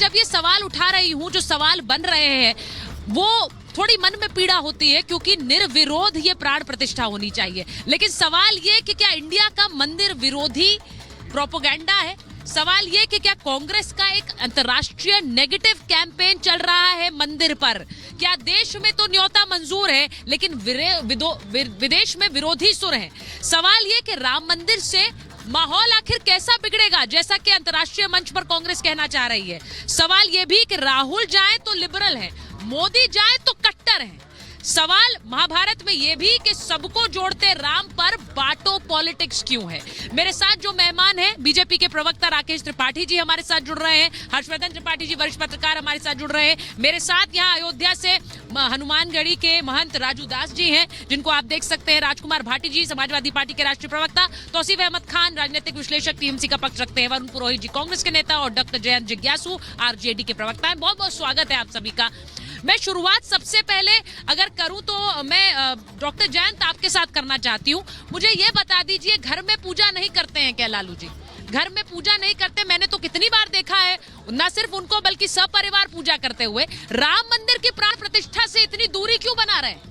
जब ये सवाल उठा रही हूँ, जो सवाल बन रहे हैं वो थोड़ी मन में पीड़ा होती है, क्योंकि निर्विरोध ये प्राण प्रतिष्ठा होनी चाहिए। लेकिन सवाल ये कि क्या इंडिया का मंदिर विरोधी प्रोपेगेंडा है? सवाल ये कि क्या कांग्रेस का एक अंतर्राष्ट्रीय नेगेटिव कैंपेन चल रहा है मंदिर पर? क्या देश में तो न्योता मंजूर है, लेकिन विदेश में विरोधी सुर है? सवाल ये कि राम मंदिर से माहौल आखिर कैसा बिगड़ेगा, जैसा कि अंतर्राष्ट्रीय मंच पर कांग्रेस कहना चाह रही है। सवाल ये भी कि राहुल जाए तो लिबरल है, मोदी जाए तो कट्टर है। सवाल महाभारत में ये भी कि सबको जोड़ते राम पर बाटो पॉलिटिक्स क्यों है। मेरे साथ जो मेहमान हैं, बीजेपी के प्रवक्ता राकेश त्रिपाठी जी हमारे साथ जुड़ रहे हैं, हर्षवर्धन त्रिपाठी जी वरिष्ठ पत्रकार हमारे साथ जुड़ रहे हैं। मेरे साथ यहाँ अयोध्या से हनुमानगढ़ी के महंत राजू दास जी हैं, जिनको आप देख सकते हैं, राजकुमार भाटी जी समाजवादी पार्टी के राष्ट्रीय प्रवक्ता, तौसीफ अहमद खान राजनीतिक विश्लेषक टीएमसी का पक्ष रखते हैं, वरुण पुरोहित जी कांग्रेस के नेता और डॉक्टर जयंत जिज्ञासु आरजेडी के प्रवक्ता हैं। बहुत बहुत स्वागत है आप सभी का। मैं शुरुआत सबसे पहले अगर करूं तो मैं डॉक्टर जयंत आपके साथ करना चाहती हूं। मुझे ये बता दीजिए, घर में पूजा नहीं करते हैं क्या लालू जी? घर में पूजा नहीं करते? मैंने तो कितनी बार देखा है, ना सिर्फ उनको बल्कि सपरिवार पूजा करते हुए। राम मंदिर की प्राण प्रतिष्ठा से इतनी दूरी क्यों बना रहे हैं?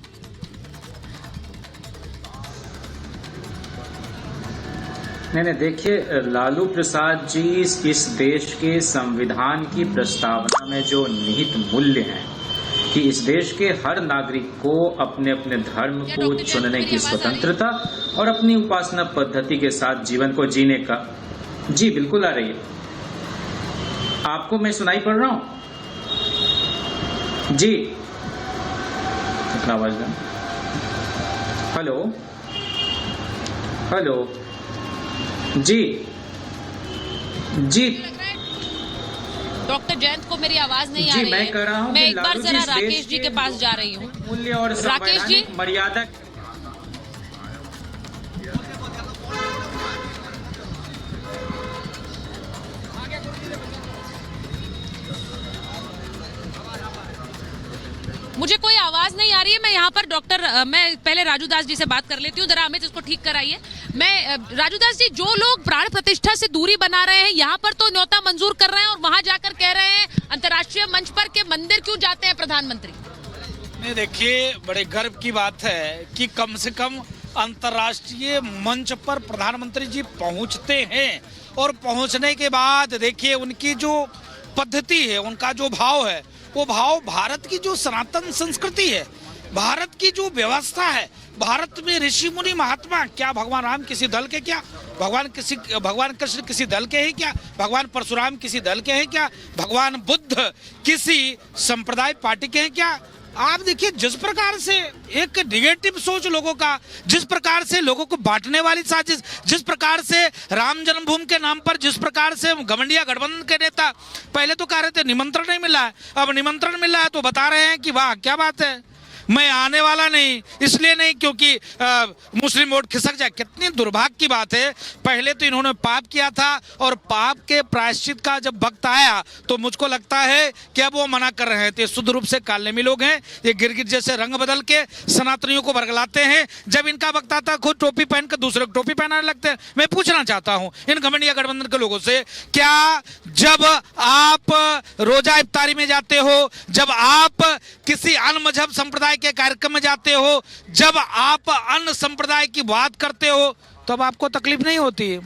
नहीं, देखिए, लालू प्रसाद जी इस देश के संविधान की प्रस्तावना में जो निहित मूल्य हैं कि इस देश के हर नागरिक को अपने अपने धर्म को चुनने की स्वतंत्रता और अपनी उपासना पद्धति के साथ जीवन को जीने का। जी बिल्कुल आ रही है आपको, मैं सुनाई पड़ रहा हूं जी? आवाज दें। हेलो हेलो जी जी। डॉक्टर जयंत को मेरी आवाज नहीं आ रही है। मैं कह रहा हूं, मैं एक बार जरा राकेश जी के पास जा रही हूँ। मूल्य और राकेश जी, मर्यादा। मुझे कोई आवाज नहीं आ रही है। मैं यहाँ पर मैं पहले राजू दास जी से बात कर लेती हूँ, जरा अमित इसको ठीक कराइए। मैं राजू दास जी, जो लोग प्राण प्रतिष्ठा से दूरी बना रहे हैं, यहाँ पर तो न्योता मंजूर कर रहे हैं और वहां जाकर कह रहे हैं अंतर्राष्ट्रीय मंच पर के मंदिर क्यों जाते हैं प्रधानमंत्री? नहीं, देखिए, बड़े गर्व की बात है कि कम से कम अंतर्राष्ट्रीय मंच पर प्रधानमंत्री जी पहुंचते हैं, और पहुंचने के बाद देखिए उनकी जो पद्धति है, उनका जो भाव है, वो भाव भारत की जो सनातन संस्कृति है, भारत की जो व्यवस्था है, भारत में ऋषि मुनि महात्मा, क्या भगवान राम किसी दल के, क्या भगवान कृष्ण किसी दल के हैं, क्या भगवान परशुराम किसी दल के हैं, क्या भगवान बुद्ध किसी संप्रदाय पार्टी के हैं, क्या? आप देखिए, जिस प्रकार से एक निगेटिव सोच लोगों का, जिस प्रकार से लोगों को बांटने वाली साजिश, जिस प्रकार से राम जन्मभूमि के नाम पर जिस प्रकार से घमंडिया गठबंधन के नेता पहले तो कह रहे थे निमंत्रण नहीं मिला है, अब निमंत्रण मिला है तो बता रहे हैं कि वाह क्या बात है, मैं आने वाला नहीं, इसलिए नहीं क्योंकि मुस्लिम वोट खिसक जाए। कितनी दुर्भाग्य की बात है। पहले तो इन्होंने पाप किया था, और पाप के प्रायश्चित का जब वक्त आया तो मुझको लगता है कि अब वो मना कर रहे थे। शुद्ध रूप से कालेमी लोग हैं ये, गिरगिट जैसे रंग बदल के सनातनियों को बरगलाते हैं। जब इनका वक्त आता खुद टोपी पहन कर दूसरे को टोपी पहनाने लगते हैं। मैं पूछना चाहता हूं इन घमंडिया गठबंधन के लोगों से, क्या जब आप रोजा इफ्तारी में जाते हो, जब आप किसी अन्य मजहब संप्रदाय के कार्यक्रम में जाते हो, जब आप अन्य संप्रदाय की बात करते हो, तब आपको तकलीफ नहीं होती है?